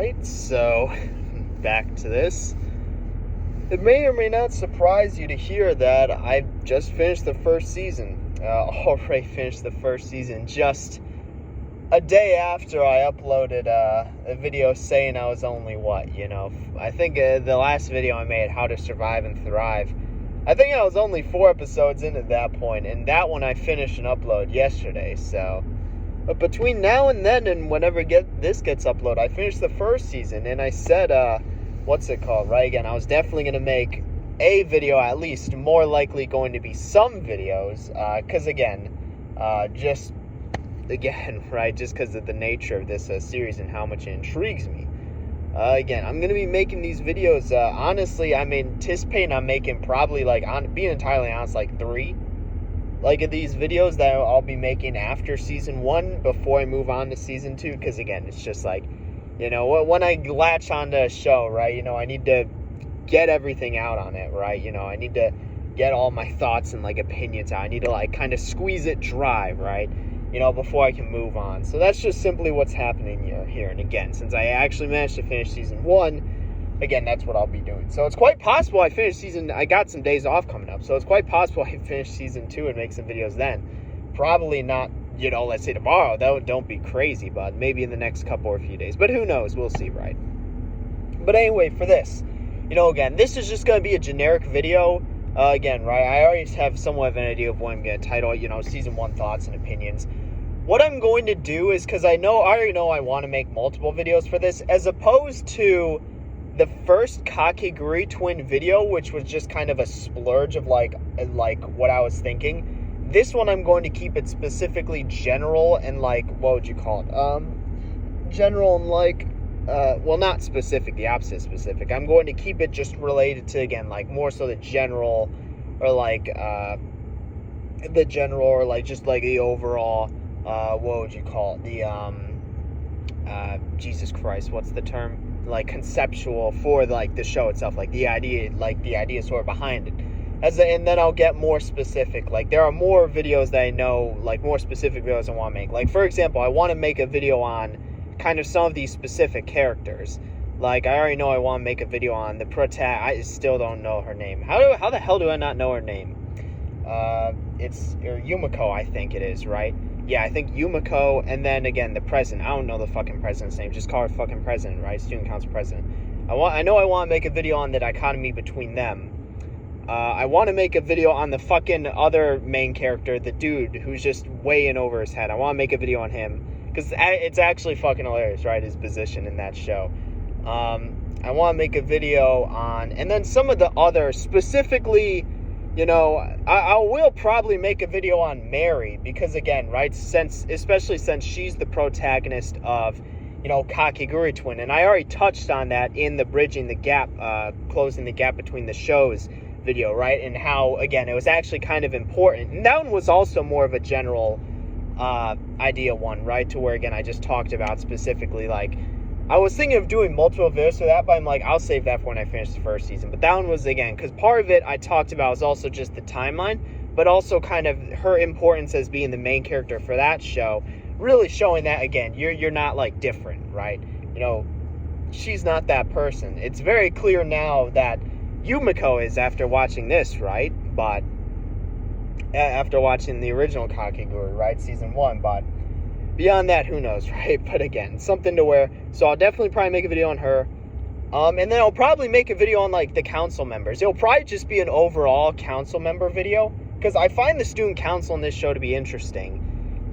Alright, so back to this. It may or may not surprise you to hear that I just finished the first season. Already finished the first season just a day after I uploaded a video saying I was only I think the last video I made, How to Survive and Thrive, I think I was only 4 episodes in at that point, and that one I finished and uploaded yesterday, so. But between now and then and whenever this gets uploaded, I finished the first season, and I said, Again, I was definitely going to make a video at least, more likely going to be some videos, because just because of the nature of this series and how much it intrigues me. I'm going to be making these videos, honestly, I'm anticipating I'm making probably, being entirely honest, 3. Of these videos that I'll be making after Season 1 before I move on to Season 2, because, again, it's just when I latch onto a show, right, I need to get everything out on it, right, I need to get all my thoughts and, opinions out. I need to, kind of squeeze it dry, right, before I can move on. So that's just simply what's happening here. And again, since I actually managed to finish Season 1, again, that's what I'll be doing. So it's quite possible I got some days off coming up, so it's quite possible I finish Season 2 and make some videos then. Probably not, let's say tomorrow. Don't be crazy, but maybe in the next couple or few days. But who knows? We'll see, right? But anyway, for this, again, this is just going to be a generic video. Right, I already have somewhat of an idea of what I'm going to title it, Season 1 thoughts and opinions. What I'm going to do is, because I already know I want to make multiple videos for this, as opposed to the first Kakegurui twin video, which was just kind of a splurge of like what I was thinking. This one I'm going to keep it specifically general and what would you call it? General and not specific, the opposite specific. I'm going to keep it just related to, again, more so the general or the overall, what would you call it? Jesus Christ, what's the term? Conceptual for the show itself, the idea sort of behind it. And then I'll get more specific. There are more videos that I know, more specific videos I want to make. For example, I want to make a video on kind of some of these specific characters. I already know I want to make a video on the I still don't know her name. How the hell do I not know her name? It's Yumiko, I think it is, right? Yeah, I think Yumiko, and then again the president. I don't know the fucking president's name. Just call her fucking president, right? Student council president. I know I want to make a video on the dichotomy between them. I want to make a video on the fucking other main character, the dude who's just way in over his head. I want to make a video on him because it's actually fucking hilarious, right? His position in that show. I want to make a video on, and then some of the other specifically. I will probably make a video on Mary because, again, right, especially since she's the protagonist of, Kakegurui Twin, and I already touched on that in the Bridging the Gap, Closing the Gap Between the Shows video, right, and how, again, it was actually kind of important, and that one was also more of a general idea one, right, to where, again, I just talked about specifically, I was thinking of doing multiple videos for that, but I'm I'll save that for when I finish the first season. But that one was, again, because part of it I talked about was also just the timeline, but also kind of her importance as being the main character for that show, really showing that, again, you're not, different, right? She's not that person. It's very clear now that Yumiko is after watching this, right? But, after watching the original Kakegurui, right? Season 1, but beyond that, who knows, right? But again, something to where, so I'll definitely probably make a video on her. And then I'll probably make a video on, the council members. It'll probably just be an overall council member video, because I find the student council in this show to be interesting.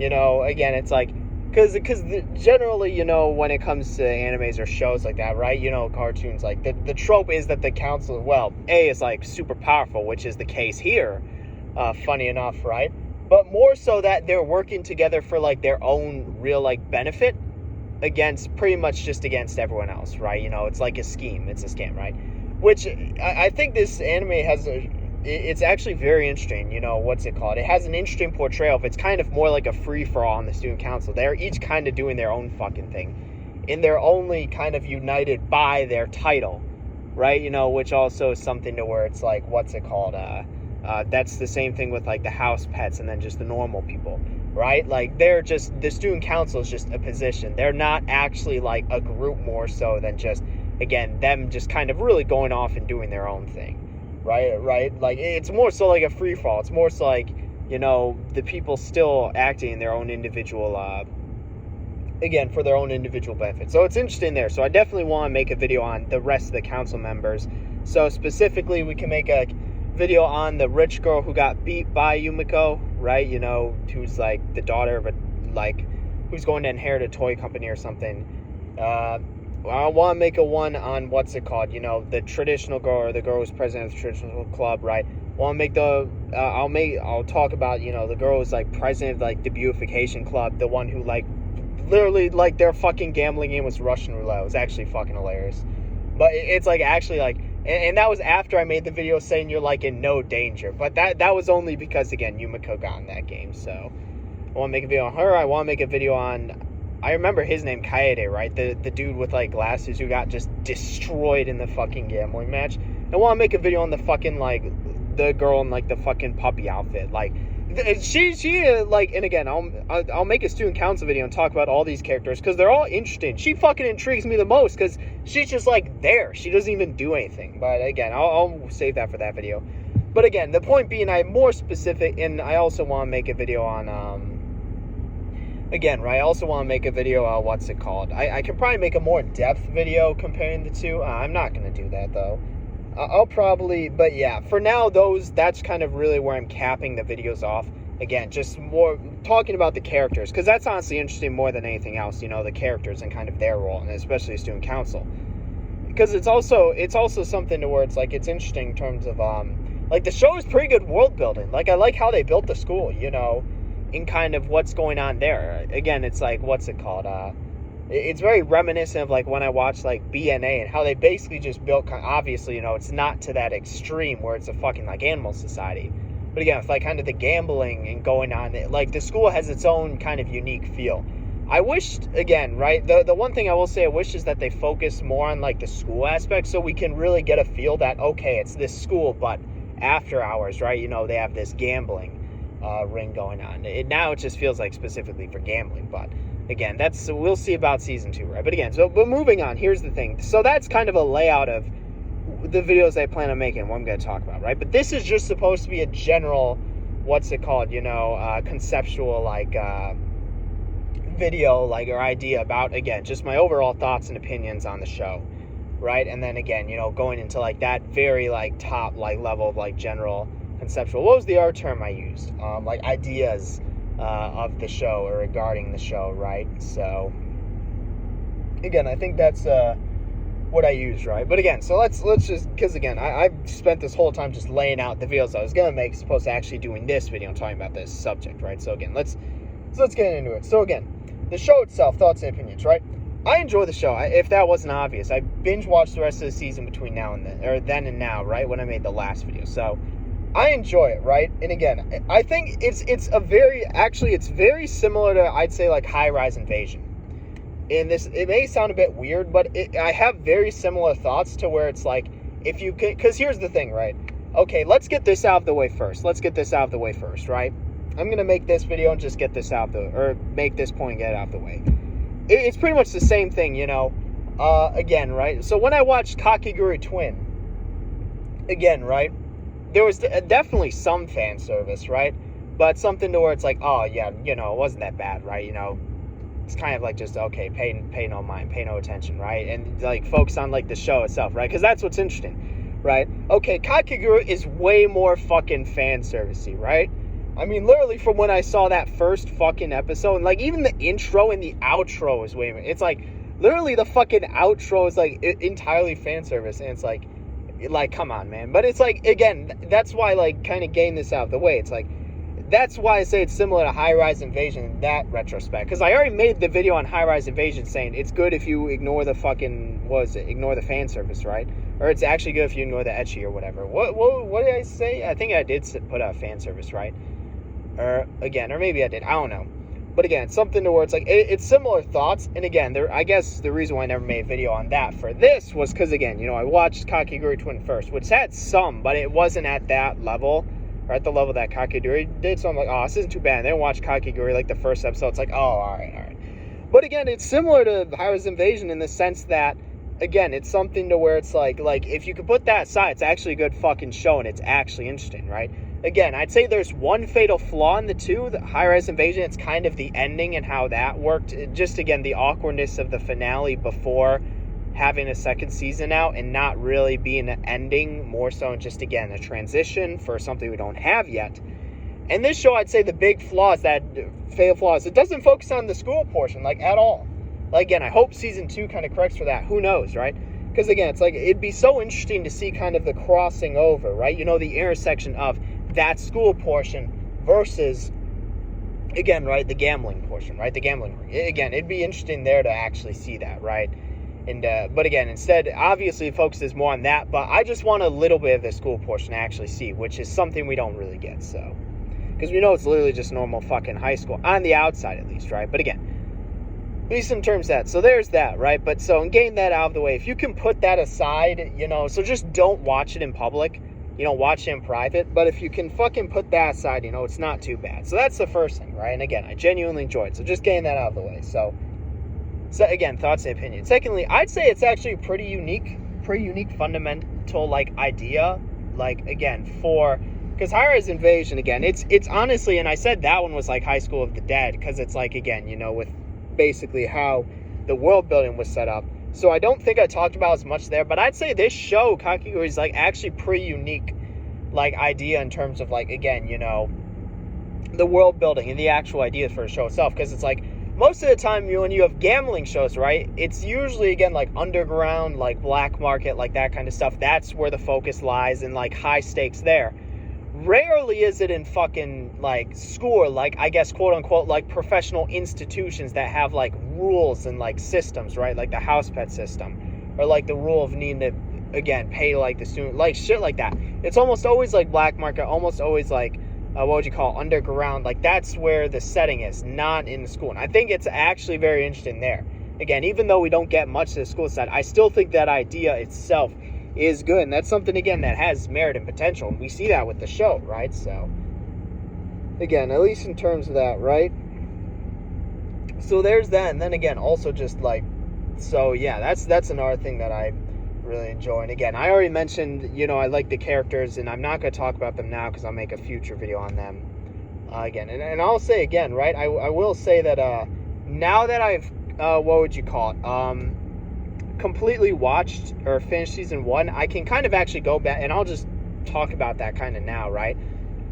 Again, it's because generally, when it comes to animes or shows like that, right, cartoons, the trope is that the council, is, super powerful, which is the case here, funny enough, right? But more so that they're working together for, their own real, benefit pretty much just against everyone else, right? It's like a scheme. It's a scam, right? Which I think this anime has it's actually very interesting, what's it called? It has an interesting portrayal of it's kind of more like a free-for-all on the student council. They're each kind of doing their own fucking thing. And they're only kind of united by their title, right? Which also is something to where it's what's it called? That's the same thing with the house pets and then just the normal people. right? Like, they're just, the student council is just a position. They're not actually like a group, more so than just, again, them just kind of really going off and doing their own thing, right? Like, it's more so like a free fall. It's more so like, you know, the people still acting in their own individual, again, for their own individual benefit. So it's interesting there. So I definitely want to make a video on the rest of the council members. So specifically, we can make a video on the rich girl who got beat by Yumiko, right? You know, who's like the daughter of a, like, who's going to inherit a toy company or something. I want to make a one on, what's it called? You know, the traditional girl, or the girl who's president of the traditional club, right? I want to make the, I'll talk about, you know, the girl who's like president of like the beautification club, the one who like, literally, like, their fucking gambling game was Russian roulette. It was actually fucking hilarious. But it's like, actually, like, and that was after I made the video saying you're like in no danger. But that was only because, again, Yumiko got in that game. So I want to make a video on her. I want to make a video on, I remember his name, Kaede, right? The dude with like glasses who got just destroyed in the fucking gambling match. I want to make a video on the fucking, like, the girl in like the fucking puppy outfit. Like, she like, and again, I'll make a student council video and talk about all these characters because they're all interesting. She fucking intrigues me the most because she's just like there. She doesn't even do anything. But again, I'll save that for that video. But again, the point being, I'm more specific, and I also want to make a video on, again, right, I also want to make a video on, what's it called? I can probably make a more in-depth video comparing the two. I'm not going to do that, though. I'll probably, but yeah, for now, that's kind of really where I'm capping the videos off. Again, just more talking about the characters, because that's honestly interesting more than anything else, you know, the characters and kind of their role, and especially student council. Because it's also something to where it's like, it's interesting in terms of, like, the show is pretty good world building. Like, I like how they built the school, you know, in kind of what's going on there. Again, it's like, what's it called? It's very reminiscent of like when I watched like BNA and how they basically just built, obviously, you know, it's not to that extreme where it's a fucking like animal society. But again, it's like kind of the gambling and going on, like the school has its own kind of unique feel. I wished, again, right, the one thing I will say I wish is that they focus more on like the school aspect so we can really get a feel that, okay, it's this school, but after hours, right, you know, they have this gambling ring going on. Now it just feels like specifically for gambling, but again, we'll see about season 2, right? But again, but moving on, here's the thing. So that's kind of a layout of the videos I plan on making, what I'm going to talk about, right? But this is just supposed to be a general, what's it called, you know, conceptual, like, video, like, or idea about, again, just my overall thoughts and opinions on the show, right? And then, again, you know, going into, like, that very, like, top, like, level of, like, general conceptual, what was the other term I used? Like, ideas of the show or regarding the show, right? So again, I think that's what I used, right? But again, so let's just, because again, I've spent this whole time just laying out the videos I was gonna make, supposed to actually doing this video and talking about this subject, right? So again, let's get into it. So again, the show itself, thoughts and opinions, right? I enjoy the show. If that wasn't obvious, I binge watched the rest of the season between now and then, or then and now, right, when I made the last video. So I enjoy it, right? And again, I think it's very similar to, I'd say, like High Rise Invasion. And this, it may sound a bit weird, but I have very similar thoughts to where it's like, if you could, because here's the thing, right? Okay, let's get this out of the way first. Right? I'm going to make this video and just get this or make this point and get it out of the way. It's pretty much the same thing, you know? Again, right? So when I watched Kakegurui Twin, again, right? There was definitely some fan service, right? But something to where it's like, oh, yeah, you know, it wasn't that bad, right? You know, it's kind of like just, okay, pay no mind, pay no attention, right? And, like, focus on, like, the show itself, right? Because that's what's interesting, right? Okay, Kakegurui is way more fucking fan servicey, right? I mean, literally, from when I saw that first fucking episode, and, like, even the intro and the outro is way more. It's, like, literally the fucking outro is, like, entirely fan service, and it's, like, come on, man. But it's like, again, that's why, like, kind of getting this out of the way, it's like, that's why I say it's similar to High Rise Invasion in that retrospect, because I already made the video on High Rise Invasion saying it's good if you ignore the fucking, ignore the fan service, right? Or it's actually good if you ignore the ecchi or whatever. What did I say? I think I did put out fan service, right? Or maybe I did, I don't know. But again, something to where it's like, it's similar thoughts. And again, I guess the reason why I never made a video on that for this was because, again, you know, I watched Kakegurui Twin first, which had some, but it wasn't at that level or at the level that Kakegurui did. So I'm like, oh, this isn't too bad. And then watch Kakegurui, like the first episode, it's like, oh, all right. But again, it's similar to Hyra's Invasion in the sense that, again, it's something to where it's like if you could put that aside, it's actually a good fucking show and it's actually interesting, right? Again, I'd say there's one fatal flaw in the two. The High-Rise Invasion, it's kind of the ending and how that worked. Just, again, the awkwardness of the finale before having a second season out and not really being an ending, more so just, again, a transition for something we don't have yet. And this show, I'd say the big flaws, that fatal flaws, it doesn't focus on the school portion, like, at all. Like, again, I hope season 2 kind of corrects for that. Who knows, right? Because, again, it's like, it'd be so interesting to see kind of the crossing over, right? You know, the intersection of that school portion versus, again, right, the gambling portion, right? The gambling. Again, it'd be interesting there to actually see that, right? And but again, instead, obviously, it focuses more on that. But I just want a little bit of the school portion to actually see, which is something we don't really get. So, because we know it's literally just normal fucking high school on the outside, at least, right? But again, at least in terms of that. So there's that, right? But so, and getting that out of the way, if you can put that aside, you know, so just don't watch it in public. You know, watch it in private. But if you can fucking put that aside, you know, it's not too bad. So that's the first thing, right? And again, I genuinely enjoyed it. So just getting that out of the way. So again, thoughts and opinions. Secondly, I'd say it's actually pretty unique fundamental, like, idea. Like, again, because High-Rise Invasion, again, it's honestly, and I said that one was like High School of the Dead, because it's like, again, you know, with basically how the world building was set up. So I don't think I talked about as much there, but I'd say this show, Kakegurui, is like actually pretty unique, like, idea in terms of, like, again, you know, the world building and the actual ideas for the show itself. Because it's like, most of the time when you have gambling shows, right, it's usually, again, like underground, like black market, like that kind of stuff. That's where the focus lies, and like high stakes there. Rarely is it in fucking, like, school, like, I guess, quote-unquote, like, professional institutions that have, like, rules and, like, systems, right? Like the house pet system. Or, like, the rule of needing to, again, pay, like, the student, like, shit like that. It's almost always, like, black market, almost always, like, what would you call it? Underground. Like, that's where the setting is, not in the school. And I think it's actually very interesting there. Again, even though we don't get much to the school side, I still think that idea itself is good, and that's something, again, that has merit and potential, and we see that with the show, right? So again, at least in terms of that, right? So there's that. And then again, also just like, so yeah, that's another thing that I really enjoy. And again, I already mentioned, you know, I like the characters, and I'm not going to talk about them now because I'll make a future video on them again. And I'll say again, right, I will say that now that I've what would you call it, completely watched or finished season 1, I can kind of actually go back, and I'll just talk about that kind of now, right?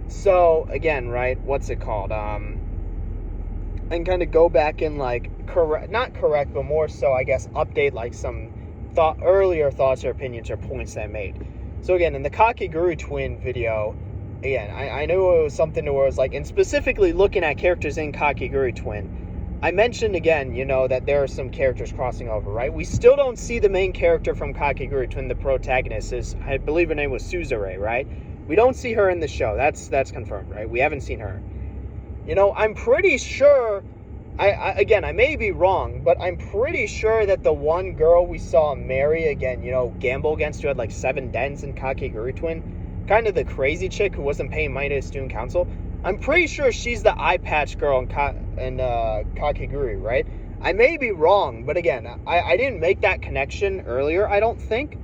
So again, right, what's it called, and kind of go back and, like, not correct, but more so, I guess, update, like, some earlier thoughts or opinions or points that I made. So again, in the Kakegurui twin video, again, I knew it was something to where it was like, and specifically looking at characters in Kakegurui twin, I mentioned, again, you know, that there are some characters crossing over, right? We still don't see the main character from Kakegurui twin, the protagonist, is, I believe her name was Suzure, right? We don't see her in the show. That's confirmed, right? We haven't seen her. You know, I'm pretty sure, again, I may be wrong, but I'm pretty sure that the one girl we saw Mary, again, you know, gamble against, who had like 7 dens in Kakegurui twin, kind of the crazy chick who wasn't paying money to the student council, I'm pretty sure she's the eye patch girl in Kakegurui, right? I may be wrong, but again, I didn't make that connection earlier, I don't think.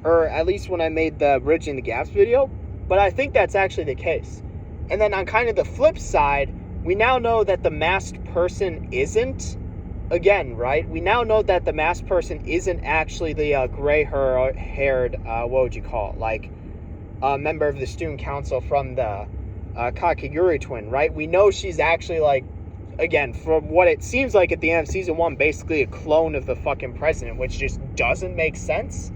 Or at least when I made the Bridging the Gaps video. But I think that's actually the case. And then on kind of the flip side, we now know that the masked person isn't, again, right? We now know that the masked person isn't actually the gray-haired, what would you call it? Like, a member of the student council from the Kakegurui twin, right? We know she's actually, like, again, from what it seems like at the end of season 1, basically a clone of the fucking president, which just doesn't make sense.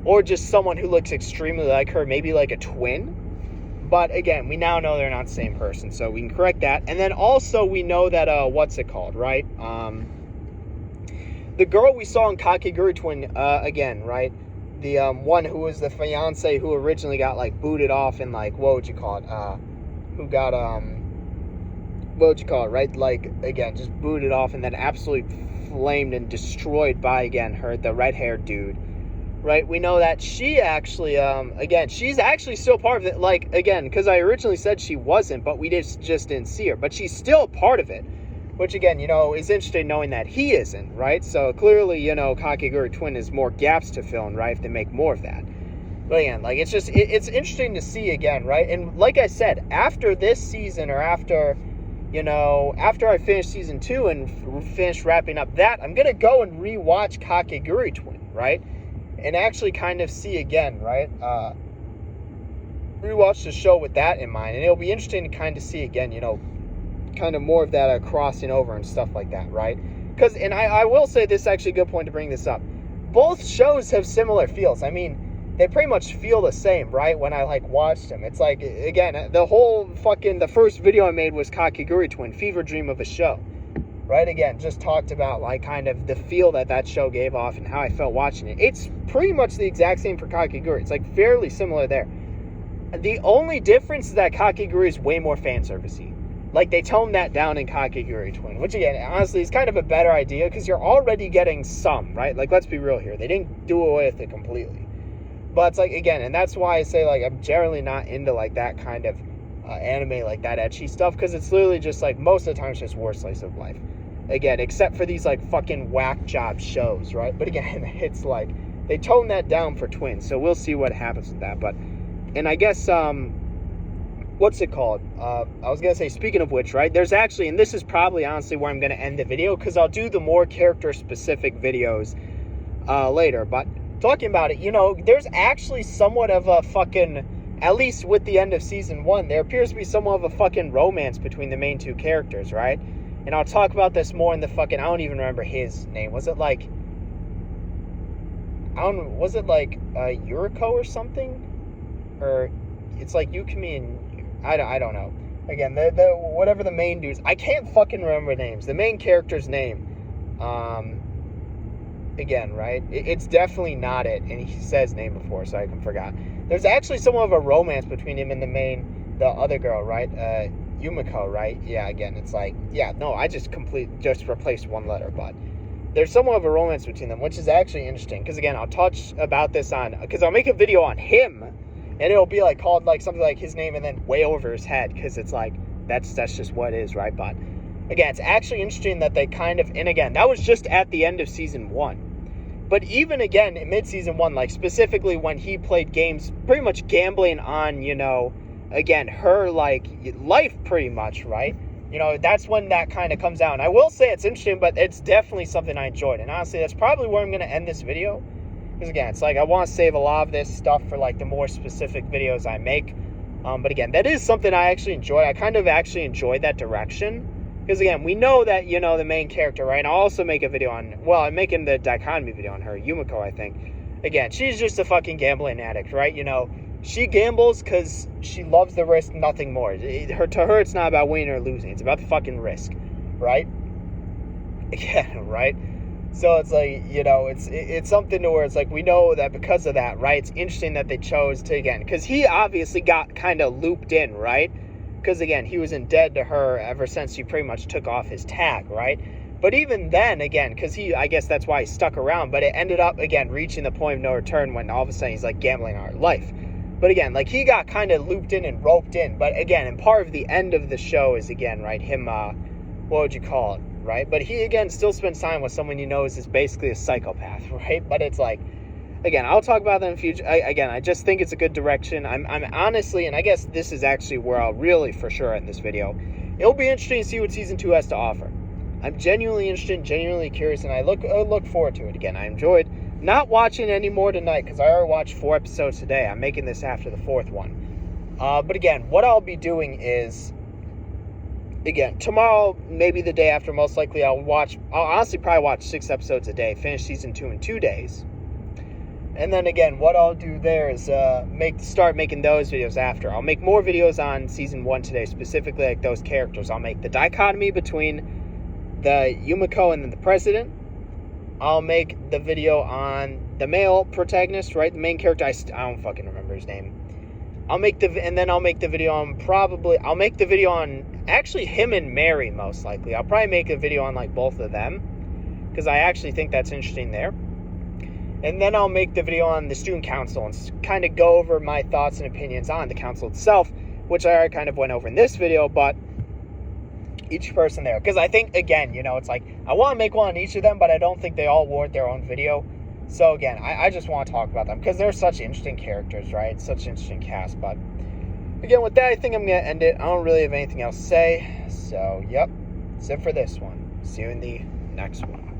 Or just someone who looks extremely like her, maybe like a twin. But again, we now know they're not the same person, so we can correct that. And then also we know that, what's it called, right? The girl we saw in Kakegurui twin, again, right? The one who was the fiance who originally got, like, booted off and, like, what would you call it? Who got, what would you call it, right? Like, again, just booted off and then absolutely flamed and destroyed by, again, the red-haired dude. right? We know that she actually, again, she's actually still part of it. Like, again, because I originally said she wasn't, but we just didn't see her. But she's still part of it, which, again, is interesting knowing that he isn't, right? So clearly, Kakegurui Twin has more gaps to fill in, right, if they make more of that. But again, like, it's just, it's interesting to see again, right? And like I said, after this season, or after I finish season 2 and finish wrapping up that, I'm going to go and rewatch Kakegurui Twin, right? And actually kind of see again, right? Rewatch the show with that in mind. And it'll be interesting to kind of see again, kind of more of that crossing over and stuff like that, right? Because, and I will say this is actually a good point to bring this up. Both shows have similar feels. I mean, they pretty much feel the same, right? When I watched them, it's like, again, the first video I made was Kakegurui Twin, Fever Dream of a Show, right? Again, just talked about kind of the feel that show gave off and how I felt watching it. It's pretty much the exact same for Kakegurui. It's fairly similar there. The only difference is that Kakegurui is way more fan servicey. They tone that down in Kakegurui Twin, which again, honestly, is kind of a better idea because you're already getting some, right? Let's be real here. They didn't do away with it completely. But it's again, and that's why I say I'm generally not into that kind of anime, that ecchi stuff, because it's literally just most of the time it's just worst slice of life. Again, except for these fucking whack job shows, right? But again, it's they tone that down for Twins, so we'll see what happens with that. But, and I guess what's it called? I was gonna say, speaking of which, right? There's actually, and this is probably honestly where I'm gonna end the video, because I'll do the more character specific videos later, but. Talking about it, there's actually somewhat of a fucking, at least with the end of season 1, there appears to be somewhat of a fucking romance between the main two characters, right? And I'll talk about this more in the fucking, I don't even remember his name. Was it Yuriko or something? Or it's Yukimi and, I don't know. Again, the whatever the main dudes, I can't fucking remember names. The main character's name, again, right? It's definitely not it, and he says name before, so I forgot. There's actually somewhat of a romance between him and the other girl, right? Yumiko, right? Yeah, again, it's I just replaced one letter, but there's somewhat of a romance between them, which is actually interesting, because again, I'll touch about this because I'll make a video on him, and it'll be called something like his name and then way over his head, because it's that's just what it is, right? But again, it's actually interesting that they kind of, and again, that was just at the end of season 1. But even again, in mid-season 1, specifically when he played games, pretty much gambling on, again, her, life pretty much, right? That's when that kind of comes out. And I will say it's interesting, but it's definitely something I enjoyed. And honestly, that's probably where I'm going to end this video. Because again, it's I want to save a lot of this stuff for, the more specific videos I make. But again, that is something I actually enjoy. I kind of actually enjoyed that direction. Because again, we know that, the main character, right? And I'll also make a video on, I'm making the dichotomy video on her, Yumiko, I think. Again, she's just a fucking gambling addict, right? She gambles because she loves the risk, nothing more. To her, it's not about winning or losing. It's about the fucking risk, right? Again, right? So it's it's something to where it's we know that because of that, right? It's interesting that they chose to, again, because he obviously got kind of looped in, right? Because, again, he was in debt to her ever since she pretty much took off his tag, right? But even then, again, because I guess that's why he stuck around, but it ended up, again, reaching the point of no return when all of a sudden he's, gambling on her life. But, again, he got kind of looped in and roped in. But, again, and part of the end of the show is, again, right, him, what would you call it, right? But he, again, still spends time with someone he knows is basically a psychopath, right? But it's again, I'll talk about that in the future. I just think it's a good direction. I'm honestly, and I guess this is actually where I'll really for sure end this video. It'll be interesting to see what season 2 has to offer. I'm genuinely interested, genuinely curious, and I look forward to it. Again, I enjoyed not watching any more tonight because I already watched 4 episodes today. I'm making this after the 4th one. But again, what I'll be doing is, again, tomorrow, maybe the day after, most likely I'll honestly probably watch 6 episodes a day, finish season 2 in 2 days. And then again, what I'll do there is start making those videos after. I'll make more videos on season 1 today, specifically those characters. I'll make the dichotomy between the Yumiko and then the president. I'll make the video on the male protagonist, right? The main character, I don't fucking remember his name. I'll make the video on actually him and Mary, most likely. I'll probably make a video on both of them, because I actually think that's interesting there. And then I'll make the video on the student council and kind of go over my thoughts and opinions on the council itself, which I already kind of went over in this video, but each person there. Because I think, again, it's like, I want to make one on each of them, but I don't think they all warrant their own video. So again, I just want to talk about them because they're such interesting characters, right? Such an interesting cast. But again, with that, I think I'm going to end it. I don't really have anything else to say. So, yep, that's it for this one. See you in the next one.